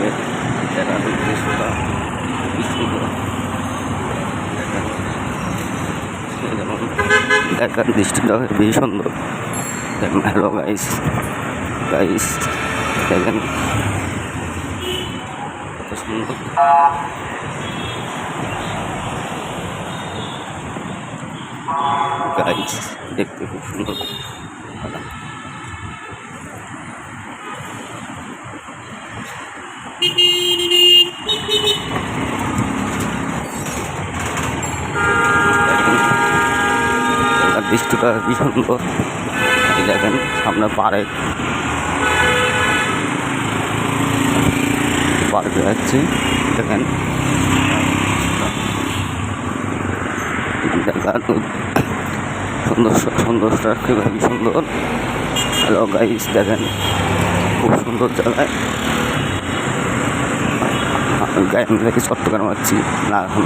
থেকে দেখার দৃশ্যটা কি সুন্দর। যেমন দেখার দৃষ্টিটা বেশি সুন্দর। দেখেন হ্যালো গাইস গাইস দেখেন কত সুন্দর। গাইস দেখতে খুব সুন্দর। দৃষ্টিটা কি সুন্দর। দেখেন সামনে পার্কে যাচ্ছি। দেখেন সৌন্দর্যটা খুবই সুন্দর। হ্যালো গাইস দেখেন খুব সুন্দর জায়গায়। আমি গায়ে চট্টগ্রাম আছি না এখন